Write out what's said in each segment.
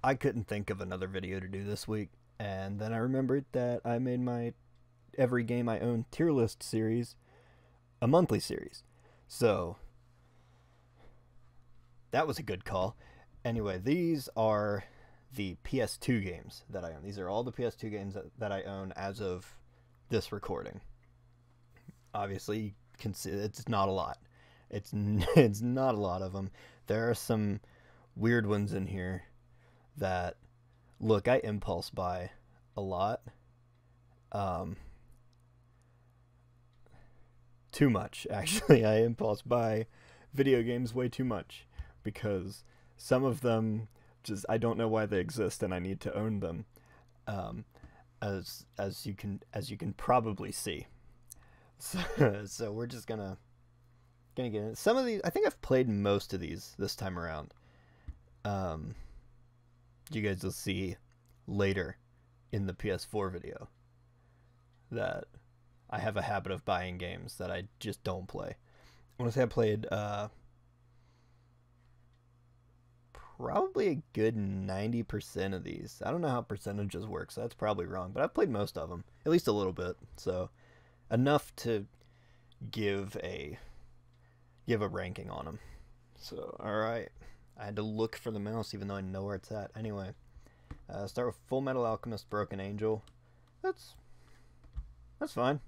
I couldn't think of another video to do this week, and then I remembered that I made my every game I own tier list series a monthly series. So that was a good call. Anyway, these are the PS2 games that I own. These are all the PS2 games that I own as of this recording. Obviously, it's not a lot. It's it's not a lot of them. There are some weird ones in here that look I impulse buy a lot. Um, Too much actually. I impulse buy video games way too much because some of them just I don't know why they exist and I need to own them. Um, as you can probably see. So, so we're just gonna get in. Some of these I think I've played most of these this time around. Um, you guys will see later in the PS4 video that I have a habit of buying games that I just don't play. I want to say I played probably a good 90% of these. I don't know how percentages work, so that's probably wrong, but I've played most of them, at least a little bit. So enough to give a ranking on them. So all right, I had to look for the mouse even though I know where it's at. Anyway, start with Full Metal Alchemist Broken Angel. That's that's fine.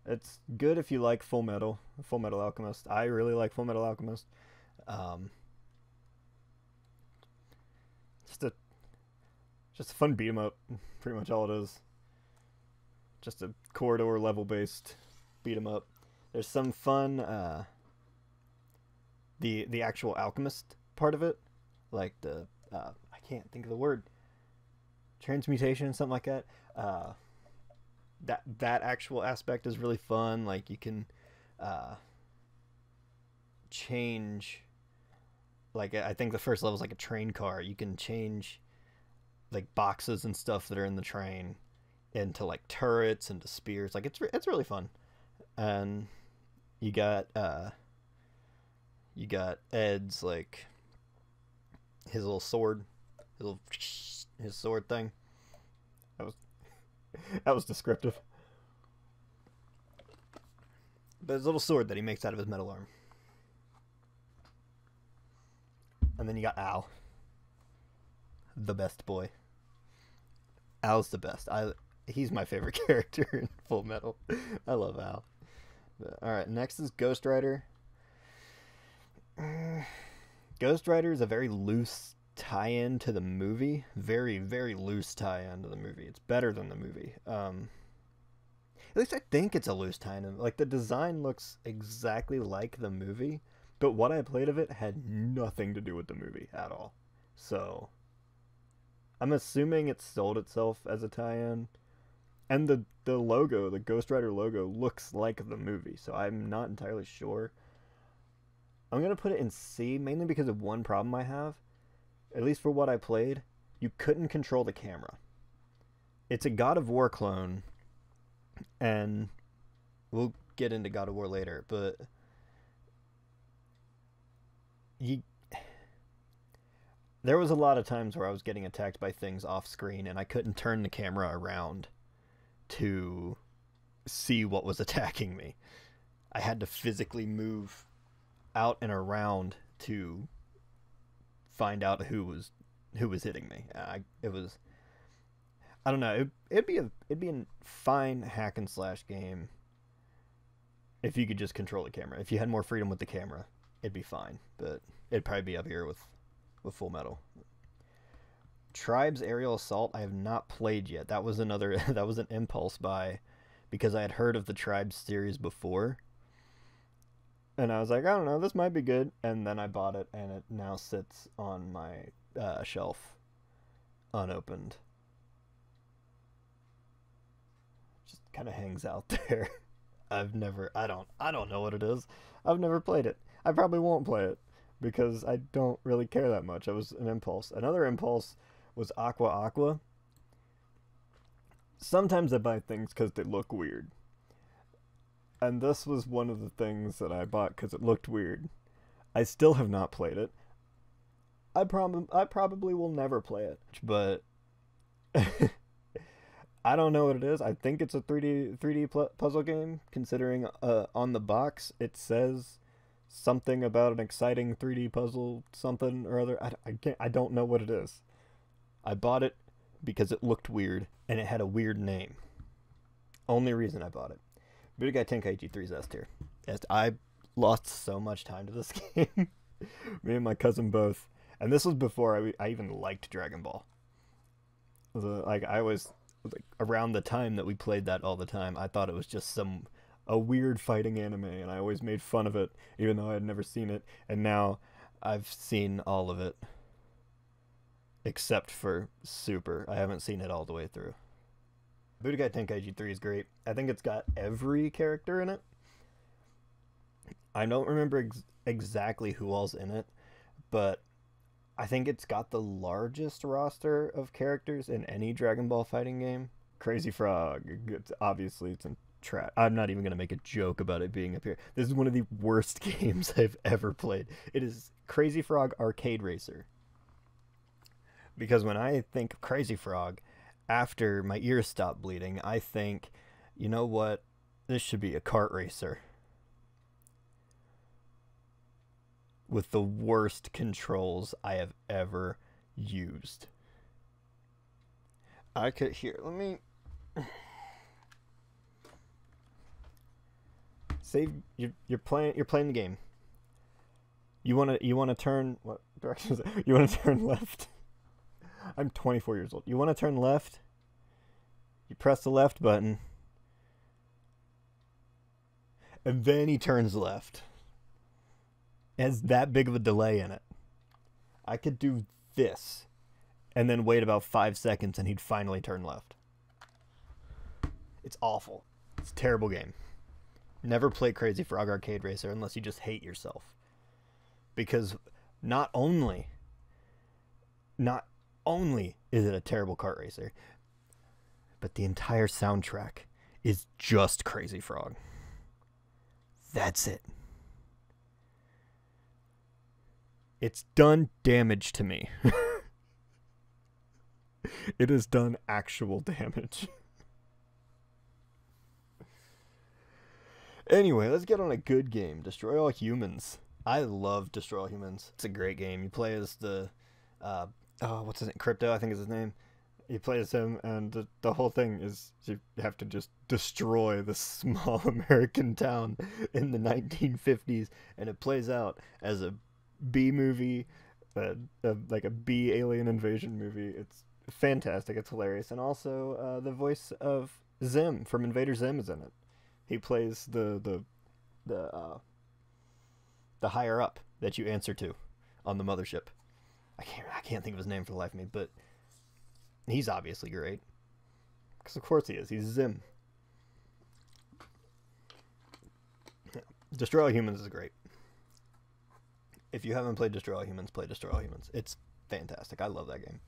It's good if you like Full Metal Alchemist. I really like Full Metal Alchemist. Um, just a fun beat 'em up, pretty much all it is. Just a corridor level based beat 'em up. There's some fun the actual alchemist part of it, like the I can't think of the word, transmutation, something like that. That actual aspect is really fun. Like you can uh, change. Like I think the first level is like a train car. You can change like boxes and stuff that are in the train into like turrets, into spears. Like it's really fun. And you got Ed's like his little sword, his sword thing. That was that was descriptive. But his little sword that he makes out of his metal arm. And then you got Al, the best boy. Al's the best. He's my favorite character in Full Metal. I love Al. All right, next is Ghost Rider. Ghost Rider is a very loose tie-in to the movie. Very, very loose tie-in to the movie. It's better than the movie. At least I think it's a loose tie-in. Like the design looks exactly like the movie, but what I played of it had nothing to do with the movie at all. So I'm assuming it sold itself as a tie-in. And the logo, the Ghost Rider logo, looks like the movie, so I'm not entirely sure. I'm gonna put it in C mainly because of one problem I have. At least for what I played, you couldn't control the camera. It's a God of War clone, and we'll get into God of War later, but you there was a lot of times where I was getting attacked by things off screen and I couldn't turn the camera around to see what was attacking me. I had to physically move out and around to find out who was hitting me. It was I don't know. It'd be a fine hack and slash game if you could just control the camera. If you had more freedom with the camera, it'd be fine. But it'd probably be up here with Full Metal. Tribes Aerial Assault I have not played yet. That was another that was an impulse buy because I had heard of the Tribes series before. And I was like, I don't know, this might be good. And then I bought it and it now sits on my shelf unopened. Just kind of hangs out there. I don't know what it is. I've never played it. I probably won't play it because I don't really care that much. It was an impulse. Another impulse was Aqua Aqua. Sometimes I buy things because they look weird. And this was one of the things that I bought because it looked weird. I still have not played it. I probably will never play it, but I don't know what it is. I think it's a 3D puzzle game. Considering on the box it says something about an exciting 3D puzzle something or other. I don't know what it is. I bought it because it looked weird and it had a weird name. Only reason I bought it. Budokai Tenkaichi 3's S tier. Yes, I lost so much time to this game. Me and my cousin both. And this was before I even liked Dragon Ball. I was like, around the time that we played that all the time, I thought it was just a weird fighting anime, and I always made fun of it, even though I had never seen it. And now I've seen all of it, except for Super. I haven't seen it all the way through. Budokai Tenkaichi 3 is great. I think it's got every character in it. I don't remember exactly who all's in it, but I think it's got the largest roster of characters in any Dragon Ball fighting game. Crazy Frog, it's in trash. I'm not even going to make a joke about it being up here. This is one of the worst games I've ever played. It is Crazy Frog Arcade Racer. Because when I think of Crazy Frog, after my ears stop bleeding, I think, you know what? This should be a kart racer. With the worst controls I have ever used. I could here. Let me save. You're playing the game. You wanna turn what direction is it? You wanna turn left. I'm 24 years old. You wanna turn left. You press the left button, and then he turns left. It has that big of a delay in it. I could do this and then wait about 5 seconds and he'd finally turn left. It's awful. It's a terrible game. Never play Crazy Frog Arcade Racer unless you just hate yourself. Because not only is it a terrible kart racer, but the entire soundtrack is just Crazy Frog. That's it. It's done damage to me. It has done actual damage. Anyway, let's get on a good game. Destroy All Humans. I love Destroy All Humans. It's a great game. You play as the... what's his name? Crypto, I think is his name. You play as him, and the whole thing is you have to just destroy this small American town in the 1950s, and it plays out as a B movie, like a B alien invasion movie. It's fantastic. It's hilarious. And also the voice of Zim from Invader Zim is in it. He plays the higher up that you answer to on the mothership. I can't think of his name for the life of me, but he's obviously great, because of course he is. He's Zim. Destroy All Humans is great. If you haven't played Destroy All Humans, play Destroy All Humans. It's fantastic. I love that game.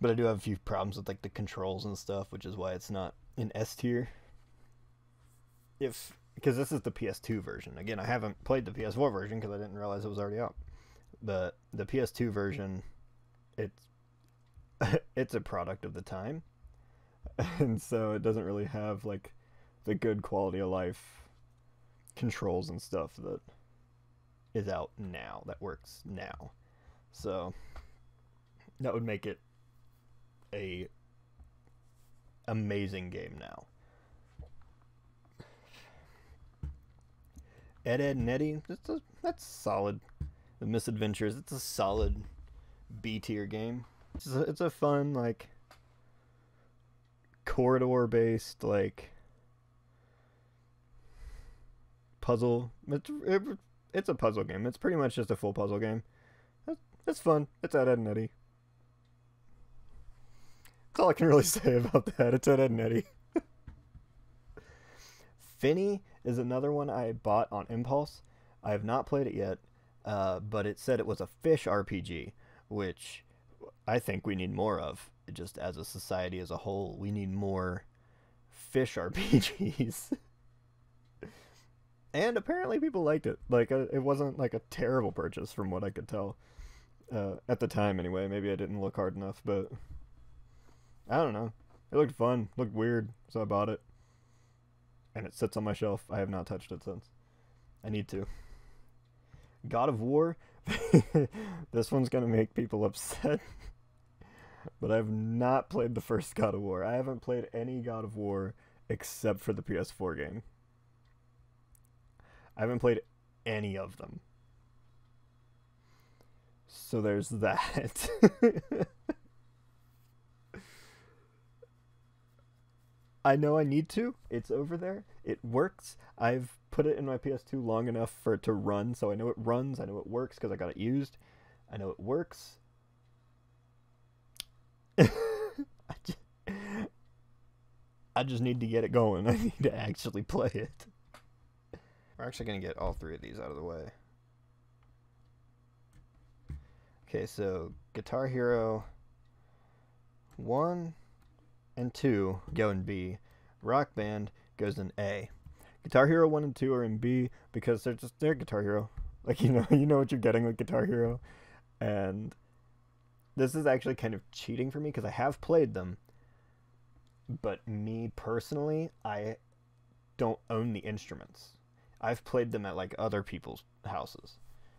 But I do have a few problems with like the controls and stuff, which is why it's not in S tier. Because this is the PS2 version. Again, I haven't played the PS4 version because I didn't realize it was already out. But the PS2 version, it's a product of the time. And so it doesn't really have like the good quality of life controls and stuff that is out now, that works now. So that would make it a amazing game now. Ed, Edd n Eddy, that's solid. The Misadventures, it's a solid B tier game. It's a fun, like, corridor based, like, puzzle. It's a puzzle game. It's pretty much just a full puzzle game. It's fun. It's Ed, Edd n Eddy. That's all I can really say about that. It's Ed, Edd n Eddy. Finny is another one I bought on impulse. I have not played it yet, but it said it was a fish RPG, which I think we need more of. Just as a society as a whole, we need more fish RPGs. And apparently people liked it. Like, it wasn't like a terrible purchase from what I could tell. At the time, anyway. Maybe I didn't look hard enough, but I don't know. It looked fun, looked weird, so I bought it. And it sits on my shelf. I have not touched it since. I need to. God of War. This one's gonna make people upset. But I've not played the first God of War. I haven't played any God of War except for the PS4 game. I haven't played any of them. So there's that. I know I need to. It's over there. It works. I've put it in my PS2 long enough for it to run, so I know it runs. I know it works because I got it used. I know it works. I just need to get it going. I need to actually play it. We're actually going to get all three of these out of the way. Okay, so Guitar Hero 1 and 2 go in B. Rock Band goes in A. Guitar Hero 1 and 2 are in B because they're Guitar Hero. Like, you know what you're getting with Guitar Hero. And this is actually kind of cheating for me because I have played them. But me personally, I don't own the instruments. I've played them at like other people's houses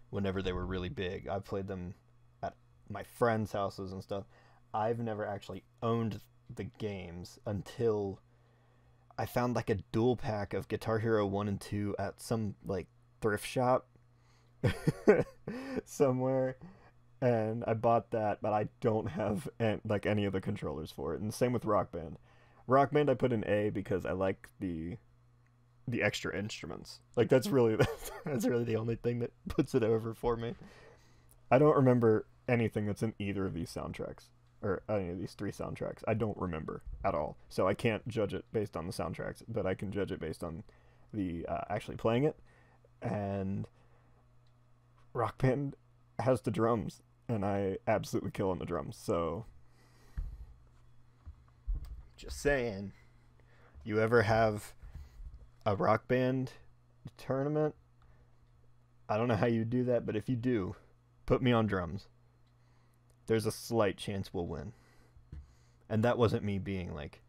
whenever they were really big. I've played them at my friends' houses and stuff. I've never actually owned the games until I found like a dual pack of Guitar Hero 1 and 2 at some like thrift shop somewhere, and I bought that, but I don't have like any of the controllers for it. And same with Rock Band. Rock Band I put in A because I like the extra instruments. Like that's really the only thing that puts it over for me. I don't remember anything that's in either of these soundtracks or any of these three soundtracks. I don't remember at all. So I can't judge it based on the soundtracks, but I can judge it based on the actually playing it. And Rock Band has the drums, and I absolutely kill on the drums. So just saying, you ever have a Rock Band tournament? I don't know how you do that, but if you do, put me on drums. There's a slight chance we'll win. And that wasn't me being like,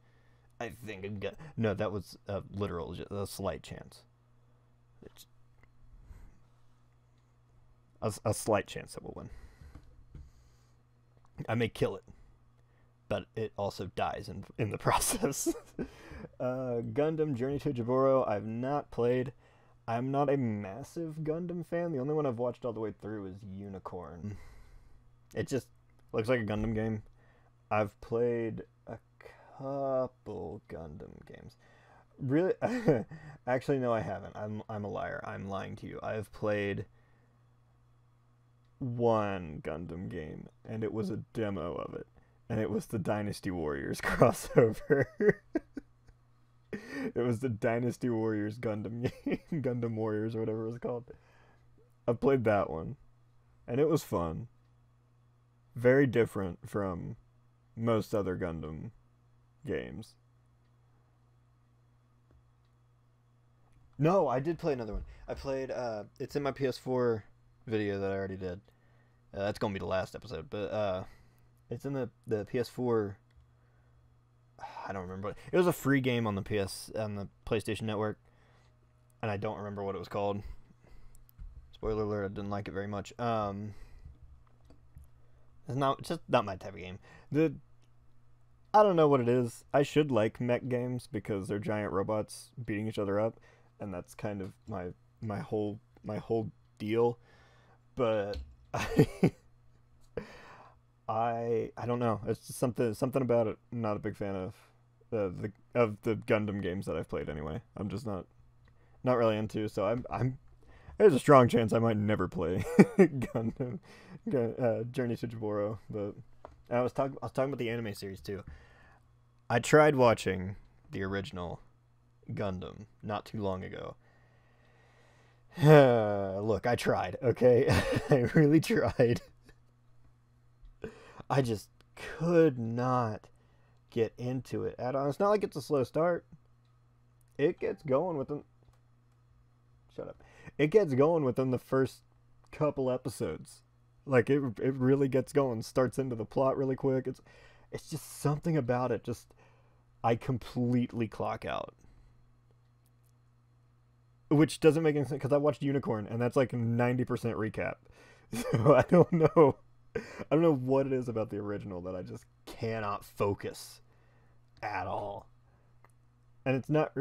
I think I'm gonna... No, that was a literal, a slight chance. It's a slight chance that we'll win. I may kill it, but it also dies in the process. Gundam Journey to Jaburo, I've not played. I'm not a massive Gundam fan. The only one I've watched all the way through is Unicorn. It just looks like a Gundam game. I've played a couple Gundam games. Really? Actually, no, I haven't. I'm a liar. I'm lying to you. I've played one Gundam game, and it was a demo of it. And it was the Dynasty Warriors crossover. It was the Dynasty Warriors Gundam game. Gundam Warriors, or whatever it was called. I played that one, and it was fun. Very different from most other Gundam games. No, I did play another one. I played, it's in my PS4 video that I already did. That's gonna be the last episode, but, it's in the PS4. I don't remember. It was a free game on the PlayStation Network, and I don't remember what it was called. Spoiler alert: I didn't like it very much. It's just not my type of game. I don't know what it is. I should like mech games because they're giant robots beating each other up, and that's kind of my whole deal. But I don't know. It's just something about it. I'm not a big fan of the Gundam games that I've played anyway. I'm just not really into. So I'm there's a strong chance I might never play Gundam Journey to Jaburo. But I was talking about the anime series too. I tried watching the original Gundam not too long ago. Look, I tried. Okay, I really tried. I just could not get into it at all. It's not like it's a slow start. It gets going within... Shut up. It gets going within the first couple episodes. Like it really gets going, starts into the plot really quick. It's just something about it. Just I completely clock out, which doesn't make any sense because I watched Unicorn and that's like 90% recap. So I don't know. I don't know what it is about the original that I just cannot focus at all. And it's not.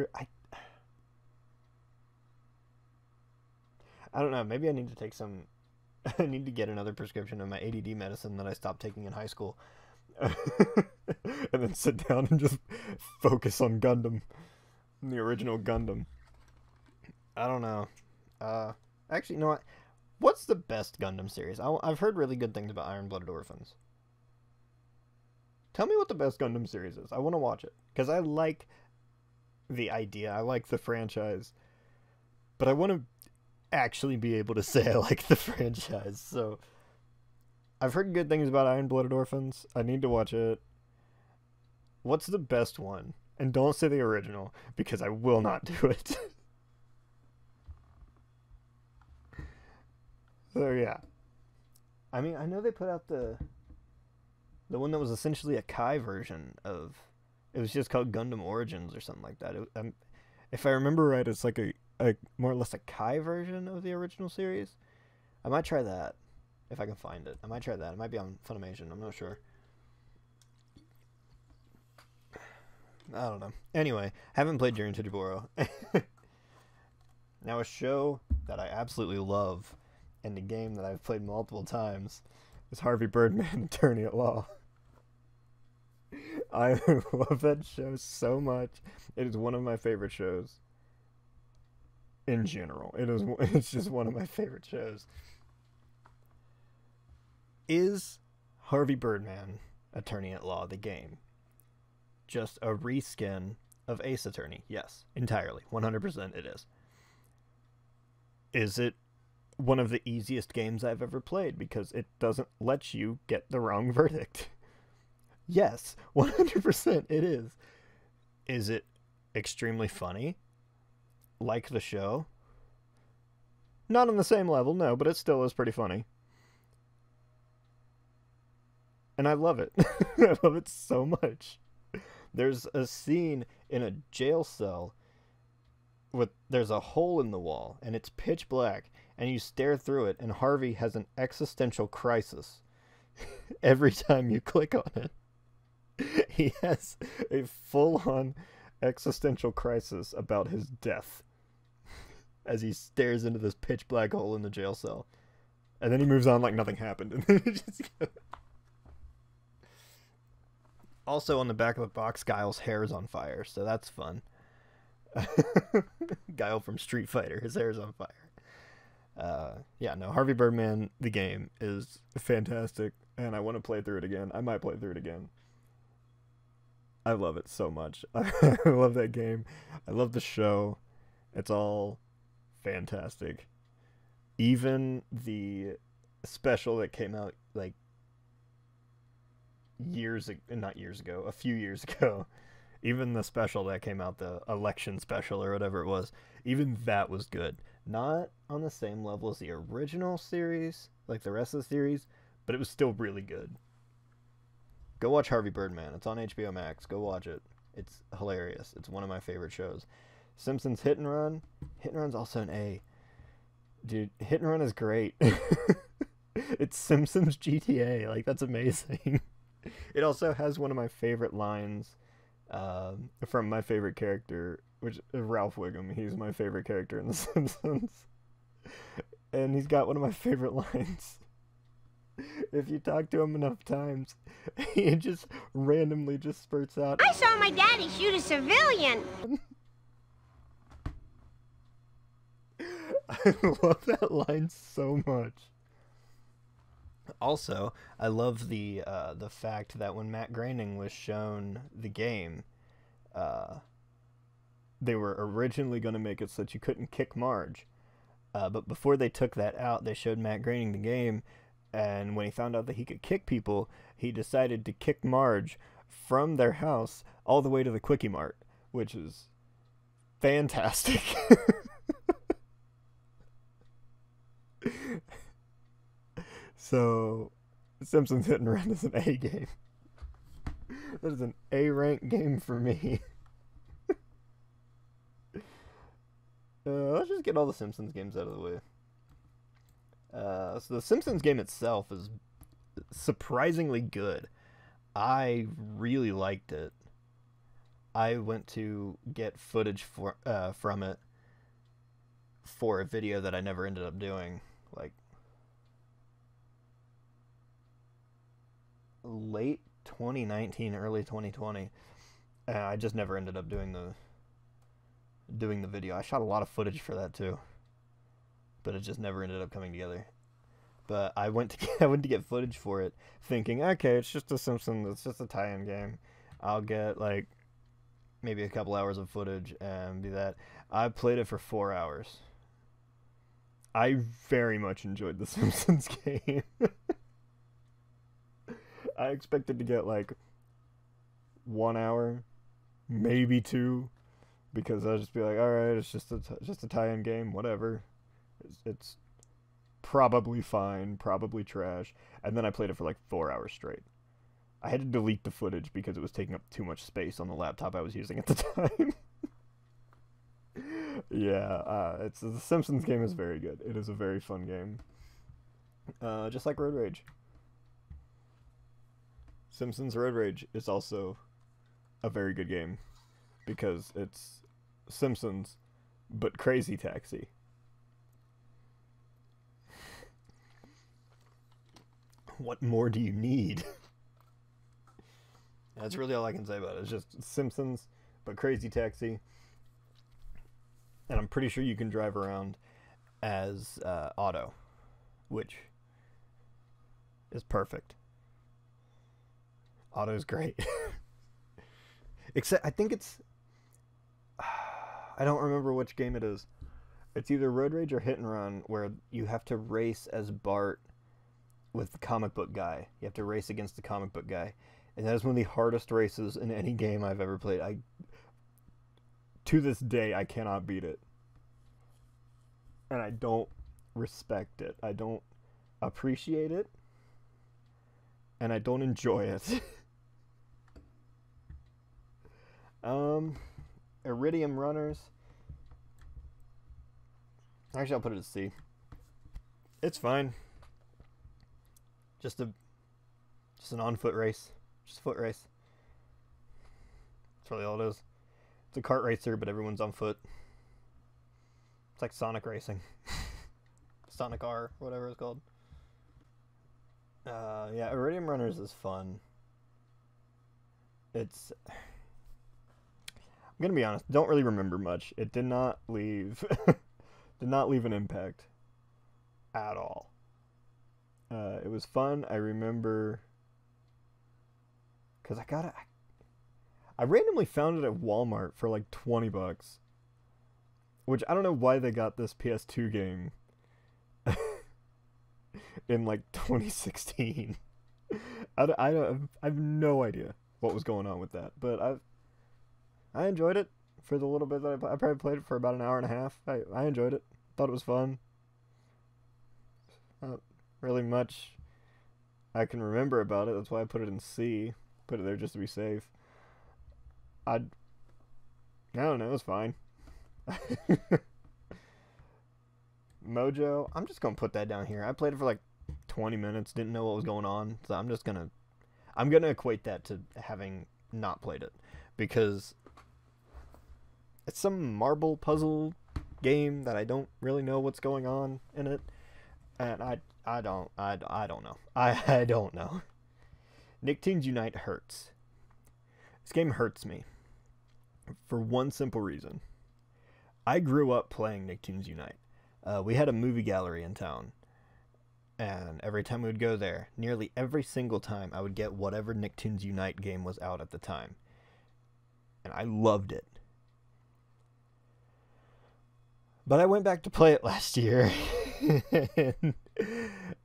I don't know. Maybe I need to take some. I need to get another prescription of my ADD medicine that I stopped taking in high school, and then sit down and just focus on Gundam, the original Gundam. I don't know. Actually, you know what? What's the best Gundam series? I've heard really good things about Iron-Blooded Orphans. Tell me what the best Gundam series is. I want to watch it because I like the idea. I like the franchise, but I want to actually be able to say I like the franchise. So I've heard good things about Iron-Blooded Orphans. I need to watch it. What's the best one? And don't say the original because I will not do it. So yeah. I mean, I know they put out the one that was essentially a Kai version of. It was just called Gundam Origins or something like that. If I remember right, it's like a more or less a Kai version of the original series. I might try that if I can find it. I might try that. It might be on Funimation. I'm not sure. I don't know. Anyway, haven't played Journey to Jaburo. Now, a show that I absolutely love and a game that I've played multiple times is Harvey Birdman, Attorney at Law. I love that show so much. It is one of my favorite shows in general. It's just one of my favorite shows. Is Harvey Birdman, Attorney at Law, the game, just a reskin of Ace Attorney? Yes, entirely. 100% it is. Is it one of the easiest games I've ever played because it doesn't let you get the wrong verdict? Yes, 100% it is. Is it extremely funny? Like the show? Not on the same level, no, but it still is pretty funny. And I love it. I love it so much. There's a scene in a jail cell there's a hole in the wall and it's pitch black and you stare through it and Harvey has an existential crisis every time you click on it. He has a full-on existential crisis about his death as he stares into this pitch black hole in the jail cell. And then he moves on like nothing happened. Also on the back of the box, Guile's hair is on fire, so that's fun. Guile from Street Fighter, his hair is on fire. Yeah, no, Harvey Birdman, the game, is fantastic, and I want to play through it again. I might play through it again. I love it so much. I love that game. I love the show. It's all fantastic. Even the special that came out like a few years ago. Even the special that came out, the election special or whatever it was, even that was good. Not on the same level as the original series, like the rest of the series, but it was still really good. Go watch Harvey Birdman. It's on HBO Max. Go watch it. It's hilarious. It's one of my favorite shows. Simpsons Hit and Run. Hit and Run's also an A. Dude, Hit and Run is great. It's Simpsons GTA. Like, that's amazing. It also has one of my favorite lines from my favorite character, which is Ralph Wiggum. He's my favorite character in The Simpsons. And he's got one of my favorite lines. If you talk to him enough times, he just randomly just spurts out, I saw my daddy shoot a civilian. I love that line so much. Also, I love the fact that when Matt Groening was shown the game, they were originally going to make it so that you couldn't kick Marge. But before they took that out, they showed Matt Groening the game, and when he found out that he could kick people, he decided to kick Marge from their house all the way to the Quickie Mart, which is fantastic. So, Simpsons Hit and Run is an A game. That is an A rank game for me. Let's just get all the Simpsons games out of the way. So the Simpsons game itself is surprisingly good. I really liked it. I went to get footage from it for a video that I never ended up doing, like late 2019, early 2020. And I just never ended up doing the video. I shot a lot of footage for that too, but it just never ended up coming together. But I went to get footage for it, thinking, okay, it's just a Simpsons, it's just a tie-in game. I'll get like maybe a couple hours of footage and do that. I played it for 4 hours. I very much enjoyed the Simpsons game. I expected to get like 1 hour, maybe 2, because I'll just be like, all right, it's just a tie-in game, whatever. It's probably fine, probably trash. And then I played it for like 4 hours straight. I had to delete the footage because it was taking up too much space on the laptop I was using at the time. Yeah, the Simpsons game is very good. It is a very fun game. Just like Road Rage. Simpsons Road Rage is also a very good game because it's Simpsons, but Crazy Taxi. What more do you need? That's really all I can say about it. It's just Simpsons, but Crazy Taxi. And I'm pretty sure you can drive around as Otto, which is perfect. Otto's great. Except, I think it's... I don't remember which game it is. It's either Road Rage or Hit and Run, where you have to race as Bart with the comic book guy. You have to race against the comic book guy. And that is one of the hardest races in any game I've ever played. To this day, I cannot beat it. And I don't respect it. I don't appreciate it. And I don't enjoy it. Iridium Runners. Actually, I'll put it at C. It's fine. Just an on-foot race. Just a foot race. That's really all it is. It's a kart racer, but everyone's on foot. It's like Sonic Racing. Sonic R, whatever it's called. Yeah, Iridium Runners is fun. It's... I'm gonna be honest, don't really remember much. It did not leave... did not leave an impact. At all. It was fun. I remember... Because I randomly found it at Walmart for like $20. Which, I don't know why they got this PS2 game in like 2016. I have no idea what was going on with that. But I enjoyed it for the little bit that I probably played it for about an hour and a half. I enjoyed it. Thought it was fun. Not really much I can remember about it. That's why I put it in C. Put it there just to be safe. I don't know. It was fine. Mojo. I'm just gonna put that down here. I played it for like 20 minutes. Didn't know what was going on. So I'm gonna equate that to having not played it, because it's some marble puzzle game that I don't really know what's going on in it, and I don't know. I don't know. Nicktoons Unite hurts. This game hurts me for one simple reason. I grew up playing Nicktoons Unite. We had a movie gallery in town, and every time we would go there, nearly every single time, I would get whatever Nicktoons Unite game was out at the time, and I loved it. But I went back to play it last year, and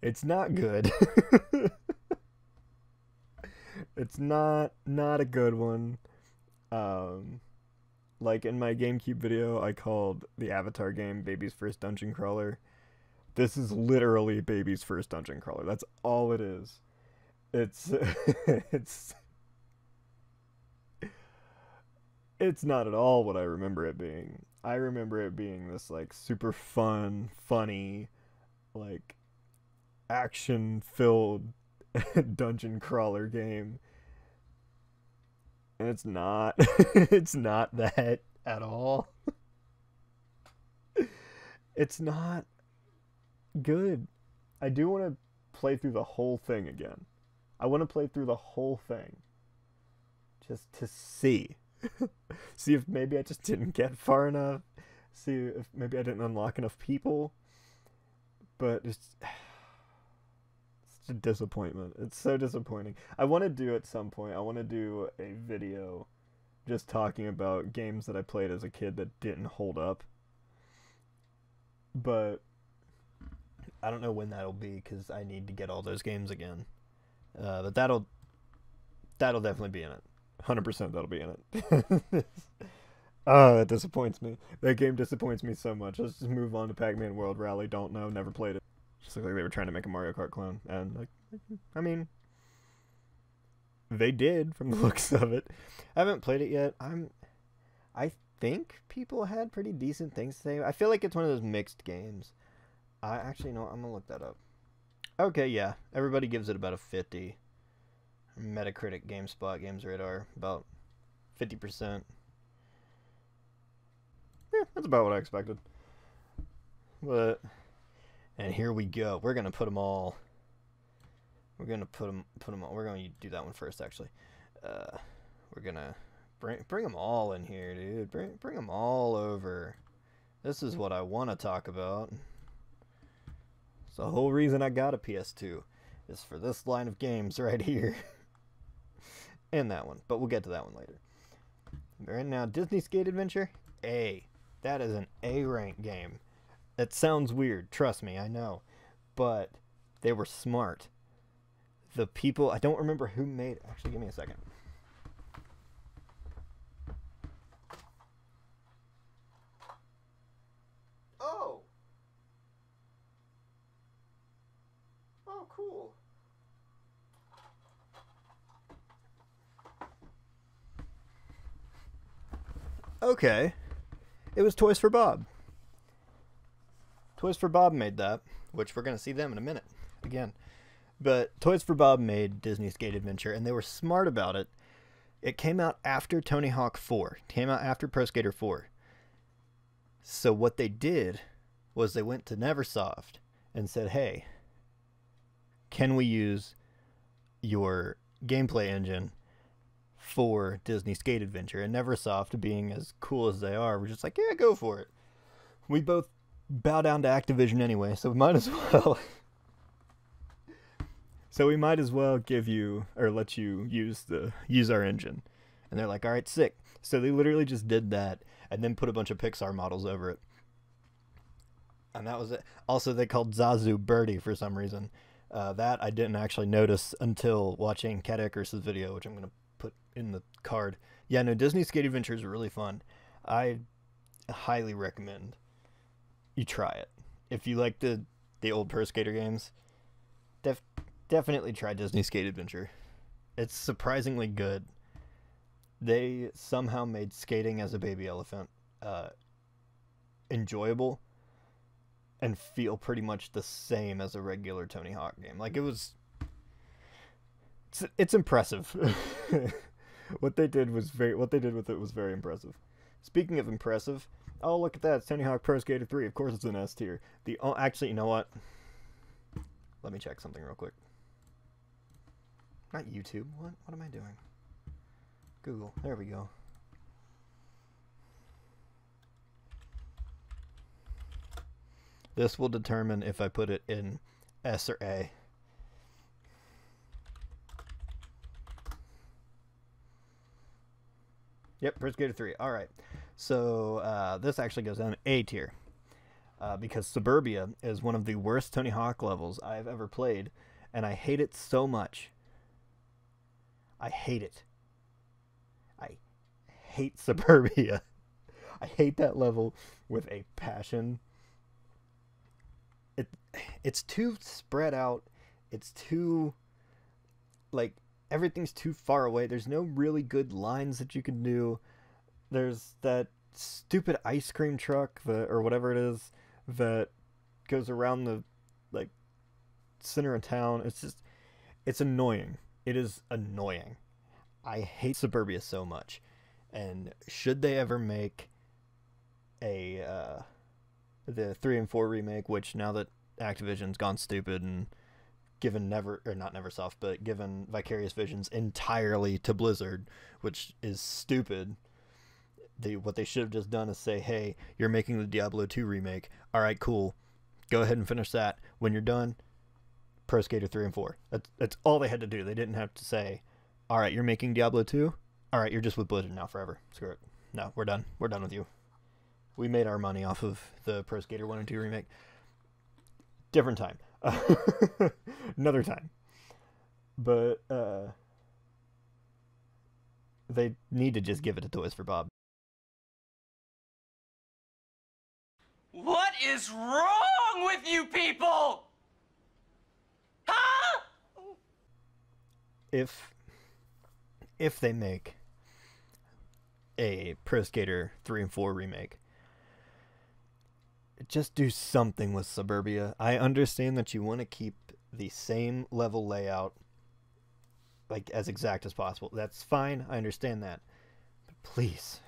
it's not good. It's not a good one. Like in my GameCube video, I called the Avatar game Baby's First Dungeon Crawler. This is literally baby's first dungeon crawler. That's all it is. It's it's not at all what I remember it being. I remember it being this like super fun, funny, like action-filled dungeon crawler game. And it's not. It's not that at all. It's not good. I do want to play through the whole thing again. I want to play through the whole thing. Just to see. See if maybe I just didn't get far enough. See if maybe I didn't unlock enough people. But it's a disappointment. It's so disappointing. I want to do at some point, I want to do a video just talking about games that I played as a kid that didn't hold up. But I don't know when that'll be because I need to get all those games again. But that'll definitely be in it. 100% that'll be in it. Oh, that disappoints me. That game disappoints me so much. Let's just move on to Pac-Man World Rally. Don't know. Never played it. Just looked like they were trying to make a Mario Kart clone. And, like, I mean, they did from the looks of it. I haven't played it yet. I think people had pretty decent things to say. I feel like it's one of those mixed games. I actually know. I'm going to look that up. Okay, yeah. Everybody gives it about a 50. Metacritic, GameSpot, GamesRadar, about 50%. Yeah, that's about what I expected. But, and here we go. We're gonna put them all. We're gonna put them all. We're gonna do that one first, actually. We're gonna bring them all in here, dude. Bring them all over. This is what I want to talk about. It's the whole reason I got a PS2 is for this line of games right here. And that one, but we'll get to that one later. Right now, Disney Skate Adventure, A. That is an A rank game. It sounds weird, trust me, I know. But they were smart. The people, I don't remember who made, actually give me a second. Oh! Oh, cool. Okay. It was Toys for Bob. Toys for Bob made that, which we're going to see them in a minute again. But Toys for Bob made Disney Skate Adventure, and they were smart about it. It came out after Tony Hawk 4. It came out after Pro Skater 4. So what they did was they went to Neversoft and said, hey, can we use your gameplay engine for Disney Skate Adventure? And Neversoft, being as cool as they are, were just like, yeah, go for it. We both bow down to Activision anyway, so we might as well. So we might as well give you, or let you use our engine. And they're like, all right, sick. So they literally just did that and then put a bunch of Pixar models over it. And that was it. Also, they called Zazu Birdie for some reason. That I didn't actually notice until watching Cat Icarus's video, which I'm going to put in the card. Yeah, no, Disney Skate Adventure is really fun. I highly recommend you try it. If you like the old Pro Skater games, definitely try Disney Skate Adventure. It's surprisingly good. They somehow made skating as a baby elephant enjoyable and feel pretty much the same as a regular Tony Hawk game. Like, it's impressive. What they did with it was very impressive. Speaking of impressive, oh, look at that, it's Tony Hawk Pro Skater 3. Of course it's an S tier. Actually, you know what? Let me check something real quick. Not YouTube. What am I doing? Google. There we go. This will determine if I put it in S or A. Yep, Pro Skater 3. All right. So this actually goes down A tier. Because Suburbia is one of the worst Tony Hawk levels I've ever played, and I hate it so much. I hate it. I hate Suburbia. I hate that level with a passion. it's too spread out. It's too, like, everything's too far away. There's no really good lines that you can do. There's that stupid ice cream truck or whatever it is that goes around the, like, center of town. It's annoying. It is annoying. I hate Suburbia so much. And should they ever make the 3 and 4 remake, which now that Activision's gone stupid and given Neversoft, but given Vicarious Visions entirely to Blizzard, which is stupid. What they should have just done is say, hey, you're making the Diablo 2 remake. All right, cool. Go ahead and finish that. When you're done, Pro Skater 3 and 4. That's all they had to do. They didn't have to say, all right, you're making Diablo 2? All right, you're just with Blizzard now forever. Screw it. No, we're done. We're done with you. We made our money off of the Pro Skater 1 and 2 remake. Different time. Another time. But they need to just give it to Toys for Bob. What is wrong with you people? Huh? If they make a Pro Skater 3 and 4 remake, just do something with Suburbia. I understand that you want to keep the same level layout, like, as exact as possible. That's fine. I understand that. But please,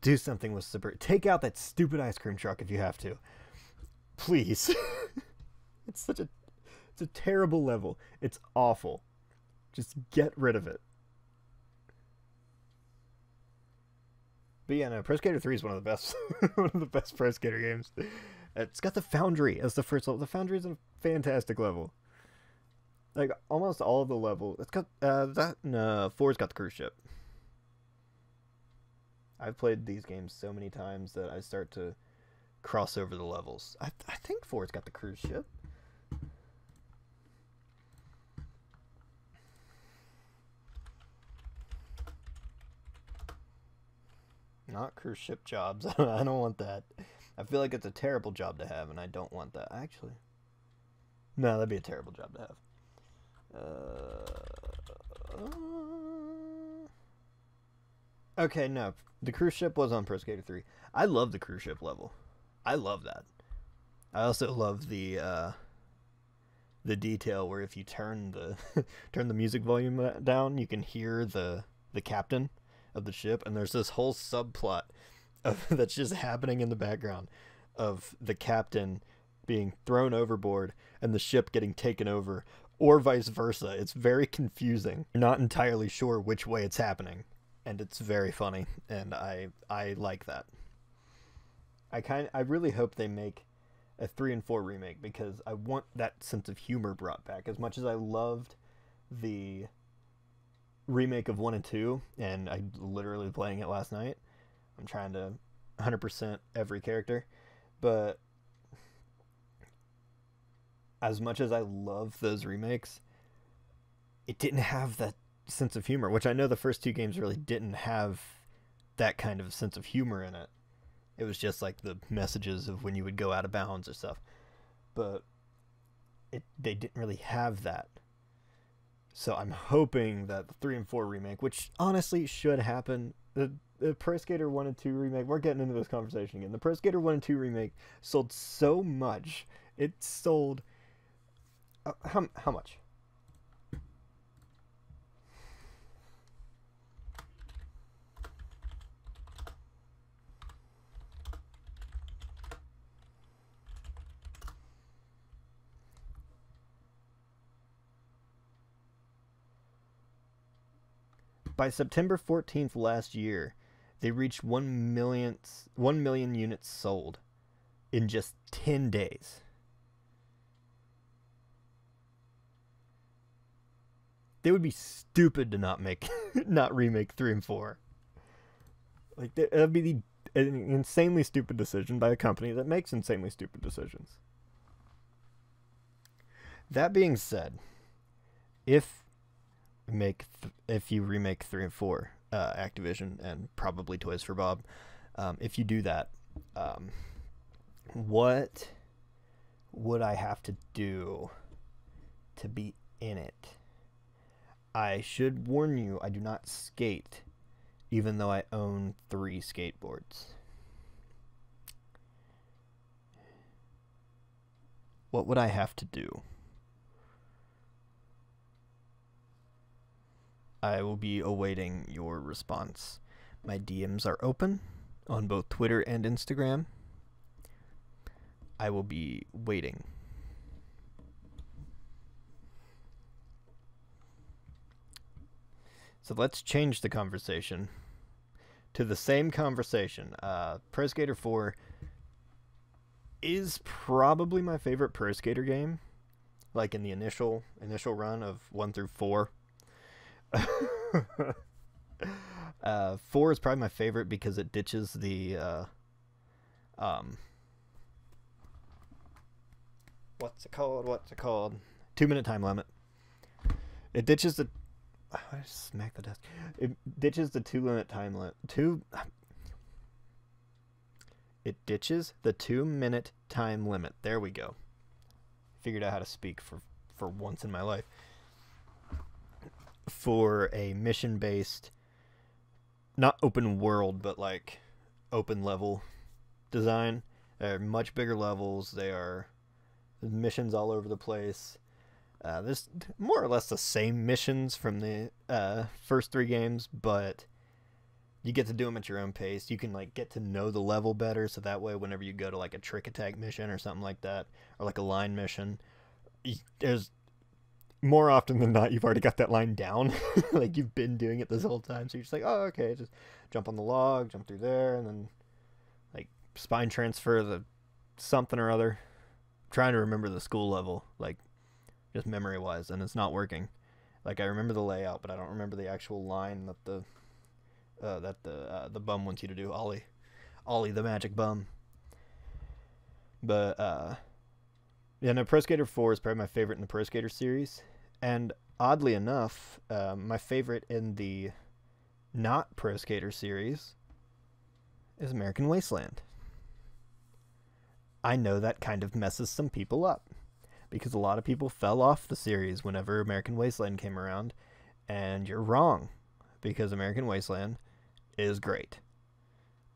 do something with Suburbia. Take out that stupid ice cream truck if you have to. Please. It's a terrible level. It's awful. Just get rid of it. But yeah, no, Pro Skater 3 is one of the best one of the best Pro Skater games. It's got the Foundry as the first level. The Foundry is a fantastic level. Like, almost all of the level. It's got 4's got the cruise ship. I've played these games so many times that I start to cross over the levels. I think 4's got the cruise ship. Not cruise ship jobs. I don't want that. I feel like it's a terrible job to have, and I don't want that. Actually, no, that'd be a terrible job to have. Okay, no. The cruise ship was on Pro Skater 3. I love the cruise ship level. I love that. I also love the detail where if you turn the turn the music volume down, you can hear the captain of the ship, and there's this whole subplot that's just happening in the background of the captain being thrown overboard and the ship getting taken over, or vice versa. It's very confusing. You're not entirely sure which way it's happening, and it's very funny, and I like that. I really hope they make a 3 and 4 remake, because I want that sense of humor brought back. As much as I loved the remake of 1 and 2, and I literally playing it last night. I'm trying to 100% every character, but as much as I love those remakes, it didn't have that sense of humor, which I know the first 2 games really didn't have that kind of sense of humor in it. It was just like the messages of when you would go out of bounds or stuff, but they didn't really have that. So I'm hoping that the 3 and 4 remake, which honestly should happen, the Pro Skater 1 and 2 remake, we're getting into this conversation again. The Pro Skater 1 and 2 remake sold so much. It sold... how much? By September 14th last year, they reached 1 million units sold in just 10 days. They would be stupid to not remake 3 and 4. Like, that'd be an insanely stupid decision by a company that makes insanely stupid decisions. That being said, if you remake 3 and 4, Activision and probably Toys for Bob, if you do that, what would I have to do to be in it? I should warn you, I do not skate, even though I own 3 skateboards. What would I have to do? I will be awaiting your response. My DMs are open on both Twitter and Instagram. I will be waiting. So let's change the conversation to the same conversation. Pro Skater 4 is probably my favorite Pro Skater game. Like in the initial run of 1 through 4. 4 is probably my favorite because it ditches the what's it called? 2-minute time limit. It ditches the I just smacked the desk. It ditches the 2-minute time limit. It ditches the 2-minute time limit. There we go. Figured out how to speak for once in my life. For a mission-based, not open world, but like open level design. They're much bigger levels. They are missions all over the place. There's more or less the same missions from the first 3 games, but you get to do them at your own pace. You can like get to know the level better, so that way whenever you go to like a trick attack mission or something like that, or like a line mission, there's more often than not you've already got that line down. Like you've been doing it this whole time, so you're just like, oh, okay, just jump on the log, jump through there, and then like spine transfer the something or other. I'm trying to remember the school level, like just memory wise, and it's not working. Like I remember the layout, but I don't remember the actual line that the bum wants you to do. Ollie the magic bum. But yeah, no, Pro Skater 4 is probably my favorite in the Pro Skater series, and oddly enough, my favorite in the not Pro Skater series is American Wasteland. I know that kind of messes some people up, because a lot of people fell off the series whenever American Wasteland came around, and you're wrong, because American Wasteland is great.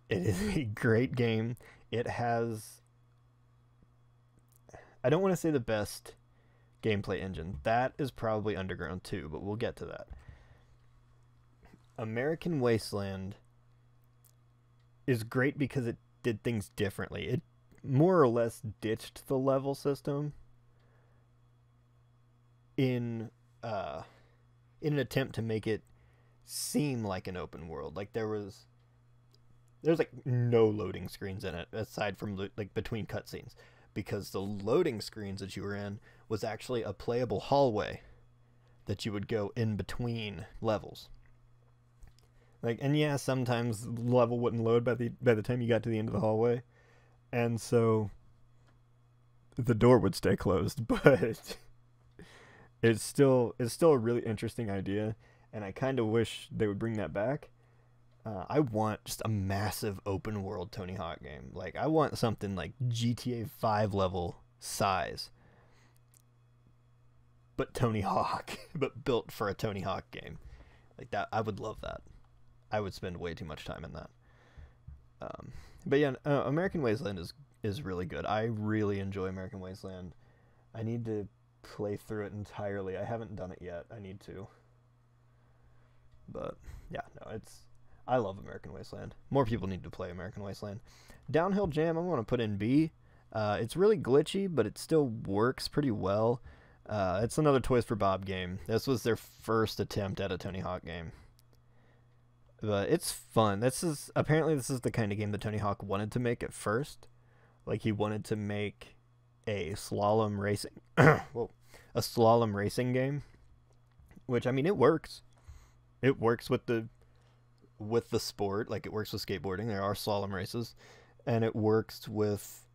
It is a great game. It has, I don't want to say the best gameplay engine. That is probably Underground 2, but we'll get to that. American Wasteland is great because it did things differently. It more or less ditched the level system in an attempt to make it seem like an open world. Like there's like no loading screens in it aside from like between cutscenes, because the loading screens that you were in was actually a playable hallway that you would go in between levels. Like, and yeah, sometimes the level wouldn't load by the time you got to the end of the hallway, and so the door would stay closed, but it's still a really interesting idea, and I kind of wish they would bring that back. I want just a massive open world Tony Hawk game. Like, I want something like GTA 5 level size, but Tony Hawk, but built for a Tony Hawk game. Like that, I would love that. I would spend way too much time in that. But yeah, American Wasteland is really good. I really enjoy American Wasteland. I need to play through it entirely. I haven't done it yet. I need to. But yeah, no, I love American Wasteland. More people need to play American Wasteland. Downhill Jam, I'm going to put in B. It's really glitchy, but it still works pretty well. It's another Toys for Bob game. This was their first attempt at a Tony Hawk game. But it's fun. Apparently this is the kind of game that Tony Hawk wanted to make at first. Like, he wanted to make a slalom racing whoa, a slalom racing game, which, I mean, it works. It works with the sport. Like, it works with skateboarding. There are slalom races, and it works with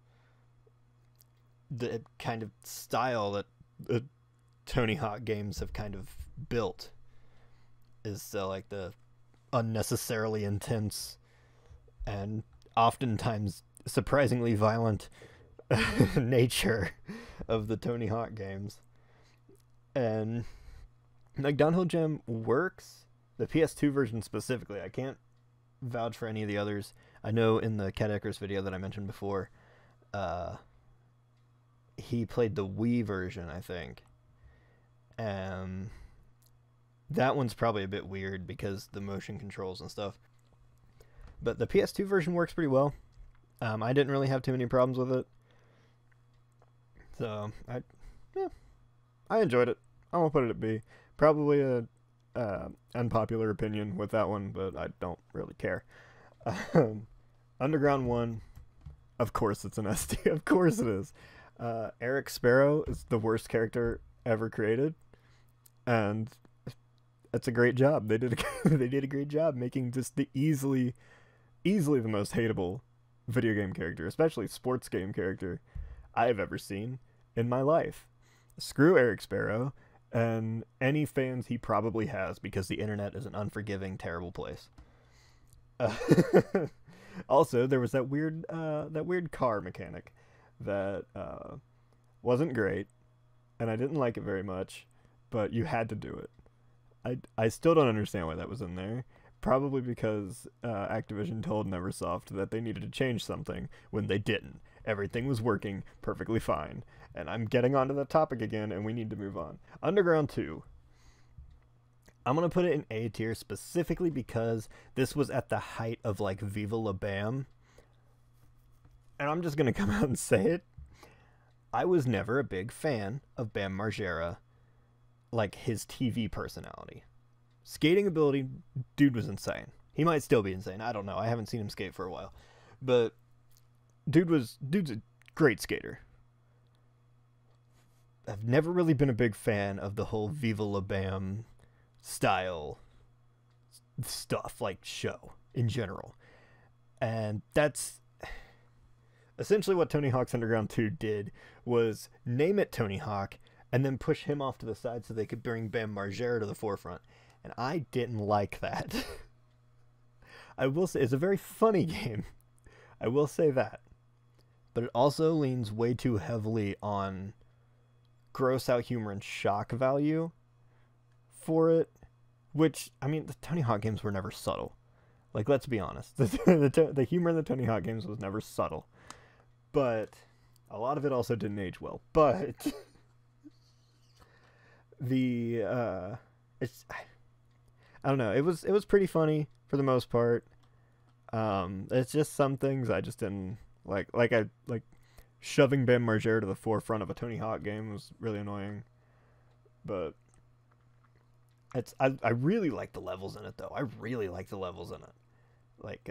the kind of style that the Tony Hawk games have kind of built, is like the unnecessarily intense and oftentimes surprisingly violent nature of the Tony Hawk games. And like Downhill Jam works, the PS2 version specifically. I can't vouch for any of the others. I know in the Cat Eckers video that I mentioned before, he played the Wii version, I think. That one's probably a bit weird because the motion controls and stuff. But the PS2 version works pretty well. I didn't really have too many problems with it. So, I enjoyed it. I'm going to put it at B. Probably a unpopular opinion with that one, but I don't really care. Underground 1, of course it's an SD. Of course it is. Eric Sparrow is the worst character ever created, and it's a great job. They did a great job making just the easily the most hateable video game character, especially sports game character, I've ever seen in my life. Screw Eric Sparrow and any fans he probably has, because the internet is an unforgiving, terrible place. Also, there was that weird car mechanic that wasn't great, and I didn't like it very much, but you had to do it. I still don't understand why that was in there. Probably because Activision told Neversoft that they needed to change something when they didn't. Everything was working perfectly fine. And I'm getting onto that topic again, and we need to move on. Underground 2. I'm going to put it in A tier specifically because this was at the height of, like, Viva La Bam. And I'm just going to come out and say it. I was never a big fan of Bam Margera, like, his TV personality. Skating ability, dude was insane. He might still be insane. I don't know. I haven't seen him skate for a while. But dude's a great skater. I've never really been a big fan of the whole Viva La Bam style stuff, like show in general. And that's essentially what Tony Hawk's Underground 2 did, was name it Tony Hawk and then push him off to the side so they could bring Bam Margera to the forefront. And I didn't like that. I will say, it's a very funny game. I will say that. But it also leans way too heavily on gross out humor and shock value for it. Which, I mean, the Tony Hawk games were never subtle. Like, let's be honest. The humor in the Tony Hawk games was never subtle. But a lot of it also didn't age well. But I don't know. It was pretty funny for the most part. It's just some things I just didn't like. Like shoving Bam Margera to the forefront of a Tony Hawk game was really annoying. But I really like the levels in it though. I really like the levels in it. Like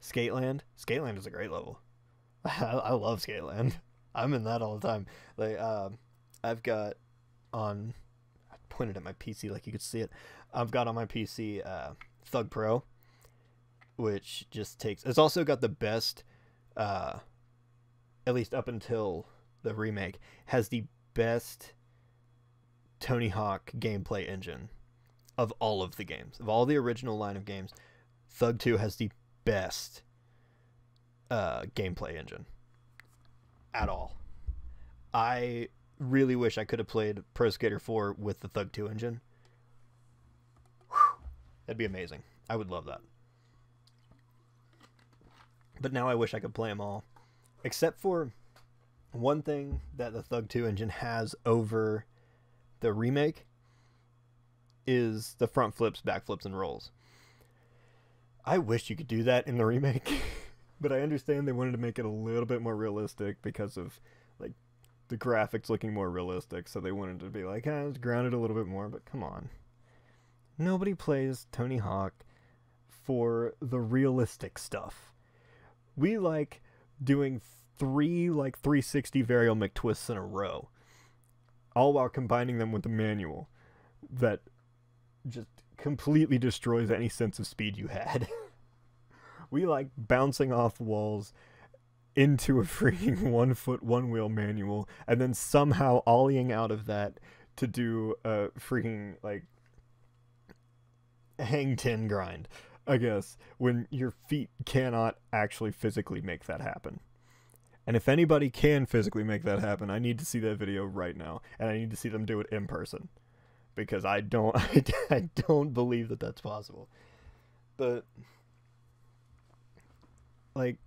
Skateland. Skateland is a great level. I love Skateland. I'm in that all the time. Like I've got on. Pointed at my PC like you could see it. I've got on my PC Thug Pro, which just takes. It's also got the best, at least up until the remake, has the best Tony Hawk gameplay engine of all of the games, of all the original line of games. Thug 2 has the best gameplay engine at all. I really wish I could have played Pro Skater 4 with the Thug 2 engine. Whew. That'd be amazing. I would love that. But now I wish I could play them all. Except for one thing that the Thug 2 engine has over the remake is the front flips, back flips, and rolls. I wish you could do that in the remake. But I understand they wanted to make it a little bit more realistic because of, like, the graphics looking more realistic, so they wanted to be like, it's grounded a little bit more, but come on. Nobody plays Tony Hawk for the realistic stuff. We like doing 3 360 varial McTwists in a row, all while combining them with the manual that just completely destroys any sense of speed you had. We like bouncing off walls into a freaking 1 foot 1 wheel manual and then somehow ollieing out of that to do a freaking like hang 10 grind, I guess, when your feet cannot actually physically make that happen. And if anybody can physically make that happen, I need to see that video right now, and I need to see them do it in person, because I don't I don't believe that that's possible. But like,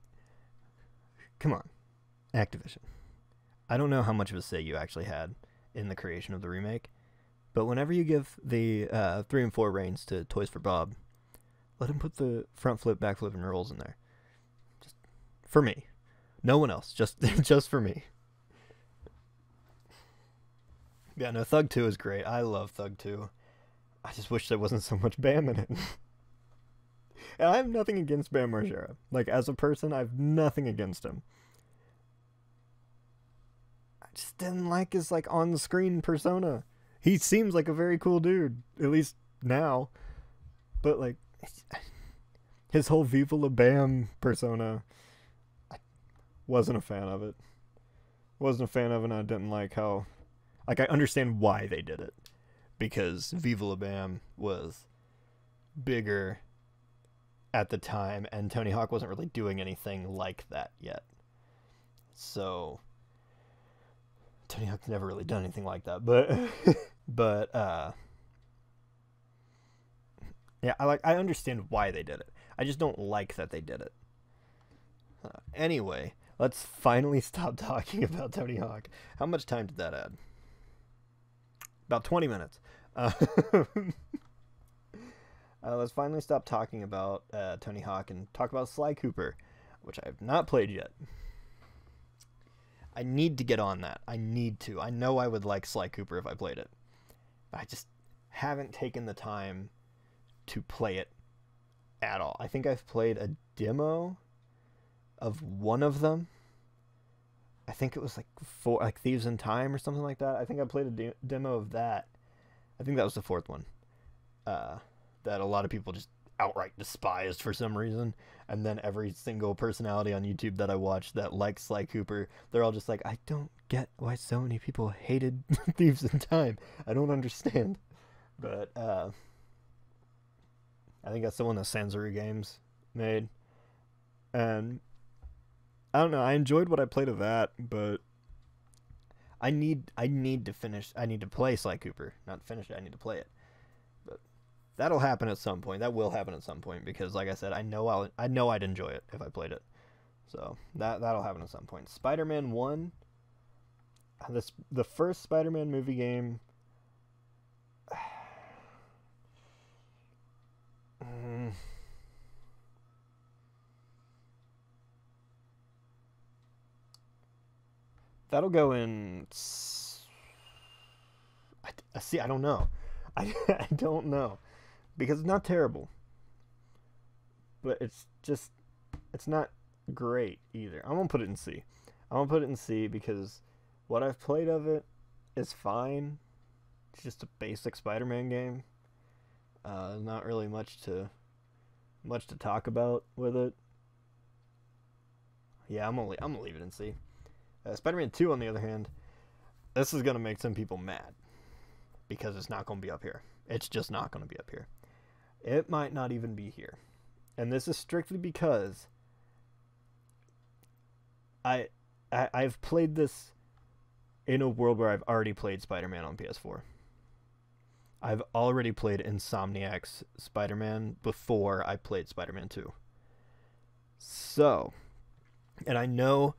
come on, Activision. I don't know how much of a say you actually had in the creation of the remake, but whenever you give the 3 and 4 reigns to Toys for Bob, let him put the front flip, back flip, and rolls in there. Just for me. No one else. Just for me. Yeah, no, Thug 2 is great. I love Thug 2. I just wish there wasn't so much Bam in it. And I have nothing against Bam Margera. Like, as a person, I have nothing against him. I just didn't like his, like, on-the-screen persona. He seems like a very cool dude, at least now. But, like, his whole Viva La Bam persona, I wasn't a fan of it. Wasn't a fan of it, and I didn't like how... Like, I understand why they did it. Because Viva La Bam was bigger at the time, and Tony Hawk wasn't really doing anything like that yet. So... Tony Hawk's never really done anything like that, but... yeah, I understand why they did it. I just don't like that they did it. Anyway, let's finally stop talking about Tony Hawk. How much time did that add? About 20 minutes. Let's finally stop talking about Tony Hawk and talk about Sly Cooper, which I have not played yet. I need to get on that. I need to. I know I would like Sly Cooper if I played it. I just haven't taken the time to play it at all. I think I've played a demo of one of them. I think it was like Thieves in Time or something like that. I think I played a demo of that. I think that was the fourth one. That a lot of people just outright despised for some reason. And then every single personality on YouTube that I watched that likes Sly Cooper, they're all just like, I don't get why so many people hated Thieves in Time. I don't understand. But I think that's the one that Sanzuru Games made. And I don't know, I enjoyed what I played of that, but I need to finish. I need to play Sly Cooper. Not finish it, I need to play it. But that'll happen at some point. That will happen at some point, because like I said, I know I'd enjoy it if I played it. So that'll happen at some point. Spider-Man 1, the first Spider-Man movie game, that'll go in... I don't know. I don't know. Because it's not terrible. But it's not great either. I'm going to put it in C. I'm going to put it in C because what I've played of it is fine. It's just a basic Spider-Man game. Not really much to talk about with it. Yeah, I'm gonna leave it in C. Spider-Man 2, on the other hand, this is going to make some people mad. Because it's not going to be up here. It's just not going to be up here. It might not even be here. And this is strictly because I've played this in a world where I've already played Spider-Man on PS4. I've already played Insomniac's Spider-Man before I played Spider-Man 2. So, and I know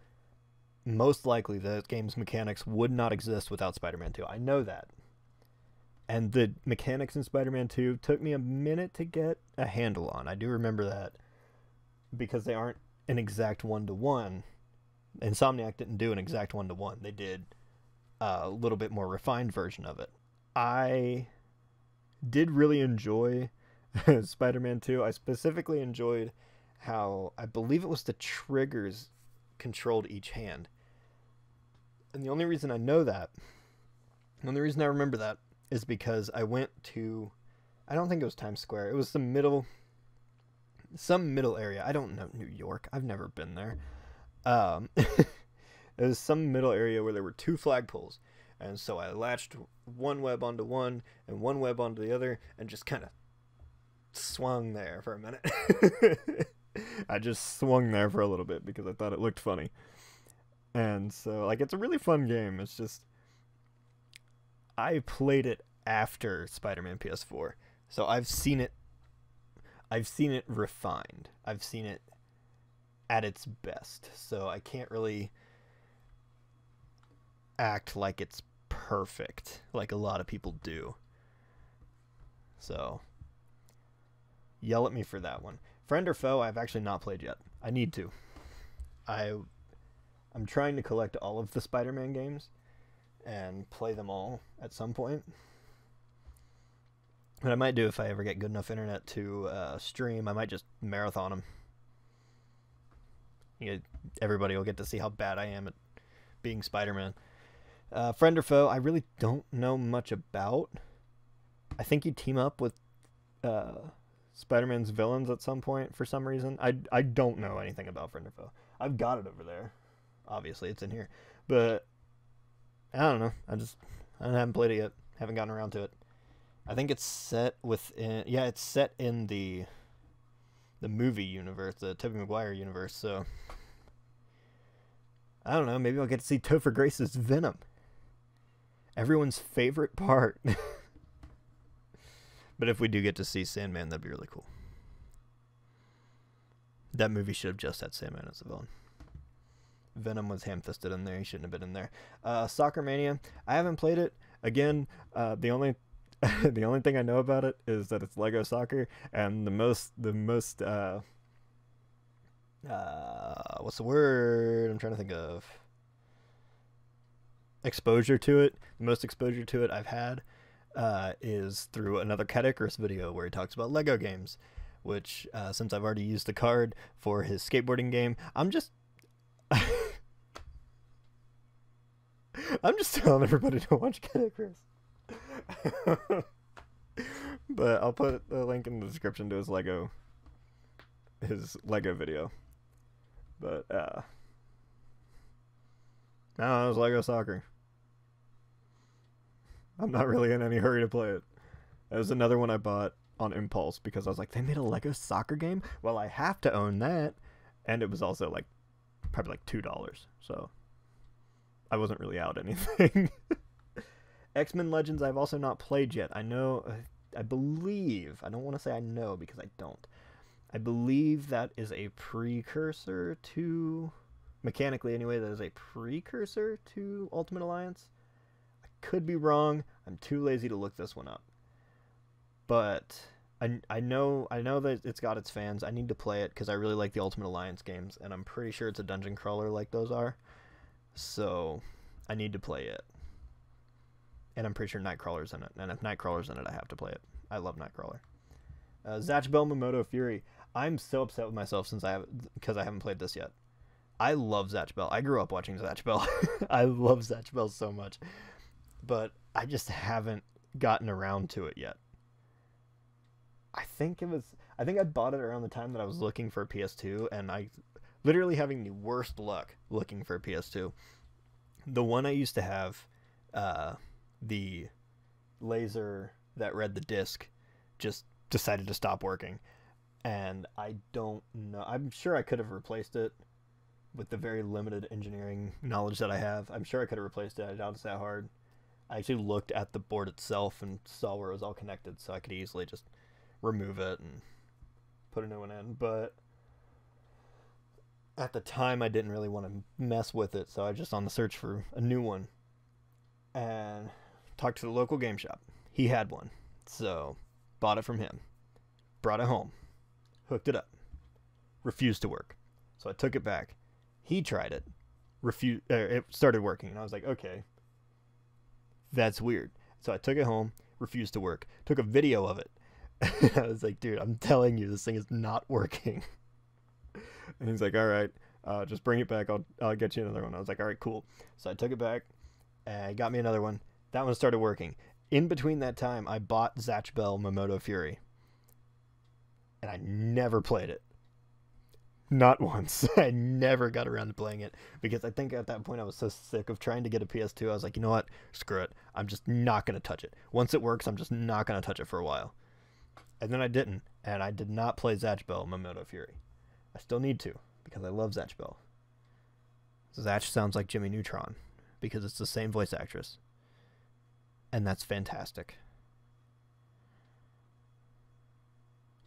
most likely the game's mechanics would not exist without Spider-Man 2. I know that. And the mechanics in Spider-Man 2 took me a minute to get a handle on. I do remember that. Because they aren't an exact one-to-one. Insomniac didn't do an exact one-to-one. They did a little bit more refined version of it. I did really enjoy Spider-Man 2. I specifically enjoyed how, I believe it was the triggers controlled each hand. And the only reason I know that, the only reason I remember that, is because I went to, I don't think it was Times Square. It was some middle area. I don't know New York. I've never been there. It was some middle area where there were two flagpoles. And so I latched one web onto one and one web onto the other and just kind of swung there for a minute. I just swung there for a little bit because I thought it looked funny. And so, like, it's a really fun game. It's just, I played it after Spider-Man PS4. So I've seen it refined. I've seen it at its best. So I can't really act like it's perfect like a lot of people do. So yell at me for that one. Friend or Foe, I've actually not played yet. I need to. I'm trying to collect all of the Spider-Man games and play them all at some point. What I might do if I ever get good enough internet to stream, I might just marathon them. Everybody will get to see how bad I am at being Spider-Man. Friend or Foe, I really don't know much about. I think you team up with Spider-Man's villains at some point for some reason. I don't know anything about Friend or Foe. I've got it over there. Obviously, it's in here. But I don't know. I haven't played it yet. Haven't gotten around to it. I think it's set within... Yeah, it's set in the movie universe, the Tobey Maguire universe, so... I don't know, maybe I'll get to see Topher Grace's Venom. Everyone's favorite part. But if we do get to see Sandman, that'd be really cool. That movie should have just had Sandman as a villain. Venom was ham-fisted in there. He shouldn't have been in there. Soccer Mania. I haven't played it. Again, the only thing I know about it is that it's Lego Soccer, and the most what's the word I'm trying to think of? Exposure to it. The most exposure to it I've had is through another Cat Icarus video where he talks about Lego games, which since I've already used the card for his skateboarding game, I'm just telling everybody to watch Cat Icarus. But I'll put the link in the description to his Lego video. But no, it was Lego Soccer. I'm not really in any hurry to play it. That was another one I bought on impulse because I was like, they made a Lego Soccer game? Well, I have to own that. And it was also like probably like $2. So I wasn't really out anything. X-Men Legends I've also not played yet. I believe, I don't want to say I know because I don't. I believe that is a precursor to, mechanically anyway, that is a precursor to Ultimate Alliance. I could be wrong. I'm too lazy to look this one up. But I know that it's got its fans. I need to play it because I really like the Ultimate Alliance games, and I'm pretty sure it's a dungeon crawler like those are. So I need to play it. And I'm pretty sure Nightcrawler's in it. And if Nightcrawler's in it, I have to play it. I love Nightcrawler. Zatch Bell Mamoto Fury. I'm so upset with myself because I haven't played this yet. I love Zatch Bell. I grew up watching Zatch Bell. I love Zatch Bell so much. But I just haven't gotten around to it yet. I think I bought it around the time that I was looking for a PS2, and I literally having the worst luck looking for a PS2. The one I used to have, the laser that read the disc just decided to stop working, and I don't know. I'm sure I could have replaced it with the very limited engineering knowledge that I have. I'm sure I could have replaced it. I doubt it's that hard. I actually looked at the board itself and saw where it was all connected, so I could easily just remove it and put a new one in. But at the time I didn't really want to mess with it, so I was just on the search for a new one and talked to the local game shop. He had one, so bought it from him, brought it home, hooked it up, refused to work. So I took it back. He tried it, it started working, and I was like, okay, that's weird. So I took it home, refused to work, took a video of it. I was like, dude, I'm telling you, this thing is not working. And he's like, all right, just bring it back. I'll get you another one. I was like, all right, cool. So I took it back and got me another one. That one started working. In between that time, I bought Zatch Bell Mamoto Fury. And I never played it. Not once. I never got around to playing it because I think at that point I was so sick of trying to get a PS2. I was like, you know what? Screw it. I'm just not going to touch it. Once it works, I'm just not going to touch it for a while. And then I didn't, and I did not play Zatch Bell Mamoto Fury. I still need to, because I love Zatch Bell. Zatch sounds like Jimmy Neutron because it's the same voice actress. And that's fantastic.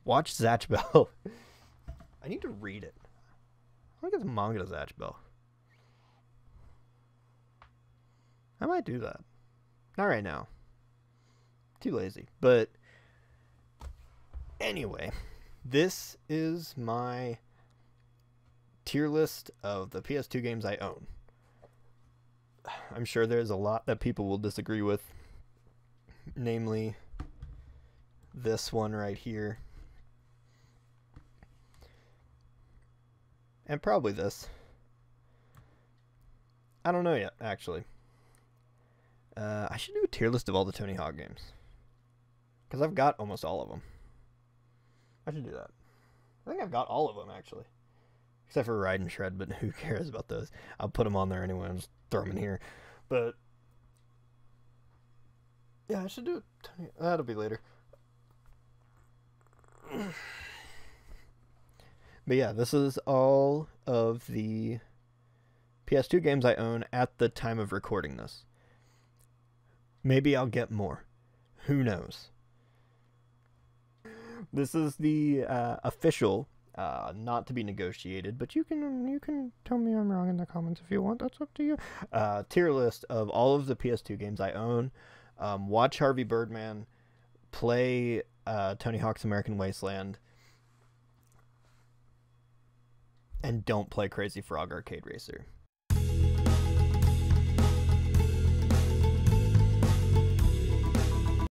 Watch Zatch Bell. I need to read it. I want to get the manga to Zatch Bell. I might do that. Not right now. Too lazy. But anyway, this is my tier list of the PS2 games I own. I'm sure there's a lot that people will disagree with. Namely, this one right here. And probably this. I don't know yet, actually. I should do a tier list of all the Tony Hawk games. Because I've got almost all of them. I should do that. I think I've got all of them, actually. Except for Ride and Shred, but who cares about those? I'll put them on there anyway. I'll just throw them in here. But yeah, I should do it. That'll be later. But yeah, this is all of the PS2 games I own at the time of recording this. Maybe I'll get more. Who knows? This is the official, not to be negotiated, but you can tell me I'm wrong in the comments if you want. That's up to you. Tier list of all of the PS2 games I own. Watch Harvey Birdman, play Tony Hawk's American Wasteland, and don't play Crazy Frog Arcade Racer.